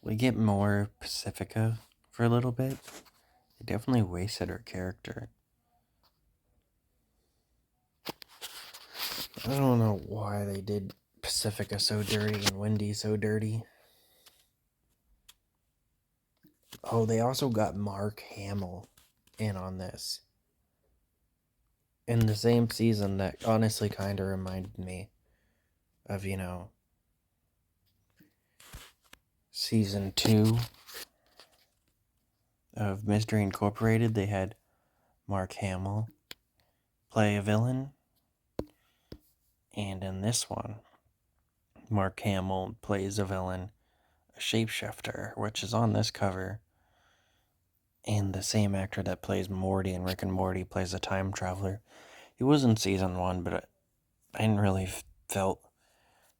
We get more Pacifica for a little bit. They definitely wasted her character. I don't know why they did Pacifica so dirty and Wendy so dirty. Oh, they also got Mark Hamill in on this. In the same season that honestly kind of reminded me of, season 2 of Mystery Incorporated. They had Mark Hamill play a villain. And in this one, Mark Hamill plays a villain, a shapeshifter, which is on this cover. And the same actor that plays Morty in Rick and Morty plays a time traveler. He was in season 1, but I didn't really felt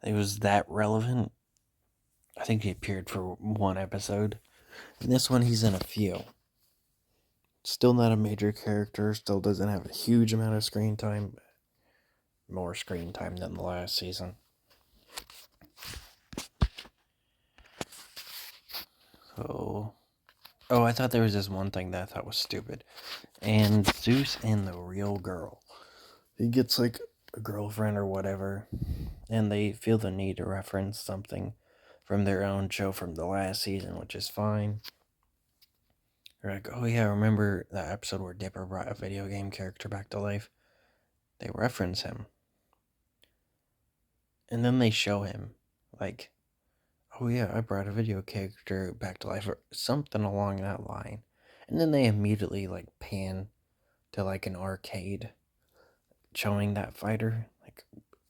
it was that relevant. I think he appeared for one episode. In this one, he's in a few. Still not a major character, still doesn't have a huge amount of screen time. More screen time than the last season. So... Oh, I thought there was this one thing that I thought was stupid. And Zeus and the real girl. He gets like a girlfriend or whatever, and they feel the need to reference something from their own show from the last season, which is fine. They're like, oh yeah, remember that episode where Dipper brought a video game character back to life? They reference him. And then they show him, like, oh yeah, I brought a video character back to life, or something along that line. And then they immediately, like, pan to, like, an arcade showing that fighter. Like,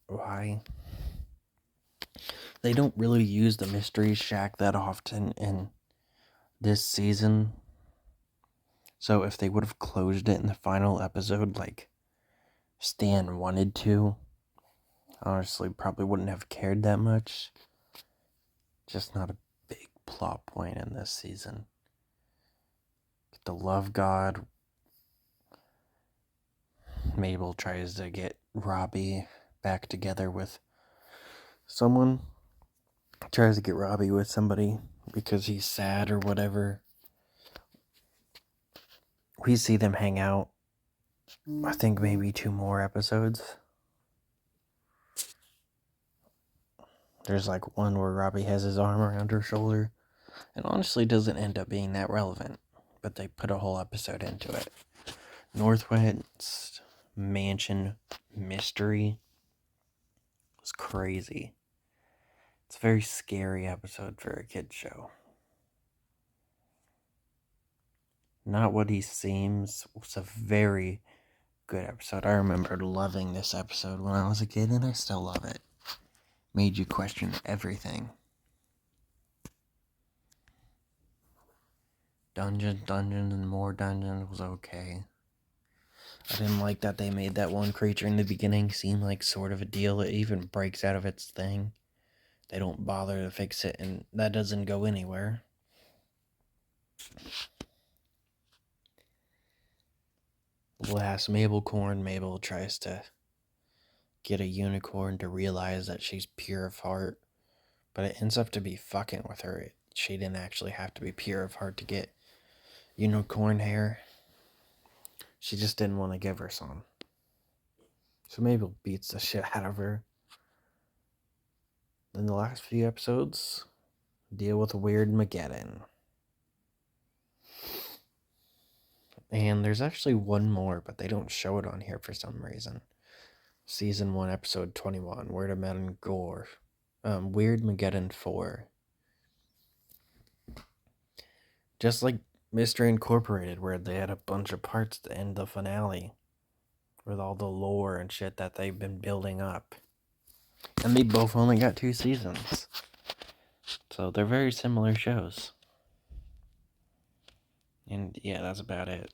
why? They don't really use the Mystery Shack that often in this season. So if they would have closed it in the final episode, like Stan wanted to, honestly, probably wouldn't have cared that much. Just not a big plot point in this season. The love god. Mabel tries to get Robbie back together with someone. Tries to get Robbie with somebody because he's sad or whatever. We see them hang out, I think maybe 2 more episodes. There's like one where Robbie has his arm around her shoulder. It honestly doesn't end up being that relevant, but they put a whole episode into it. Northwest Mansion Mystery was crazy. It's a very scary episode for a kid's show. Not what he seems. It's a very good episode. I remember loving this episode when I was a kid, and I still love it. Made you question everything. Dungeons, and more dungeons was okay. I didn't like that they made that one creature in the beginning seem like sort of a deal. It even breaks out of its thing. They don't bother to fix it, and that doesn't go anywhere. Last Mabelcorn, Mabel tries to get a unicorn to realize that she's pure of heart, but it ends up to be fucking with her. She didn't actually have to be pure of heart to get unicorn hair. She just didn't want to give her some. So Mabel beats the shit out of her. Then the last few episodes deal with Weirdmageddon. And there's actually one more, but they don't show it on here for some reason. Season 1, episode 21, Weirdmageddon Gore. Weirdmageddon 4. Just like Mystery Incorporated, where they had a bunch of parts to end the finale. With all the lore and shit that they've been building up. And they both only got 2 seasons. So they're very similar shows. And yeah, that's about it.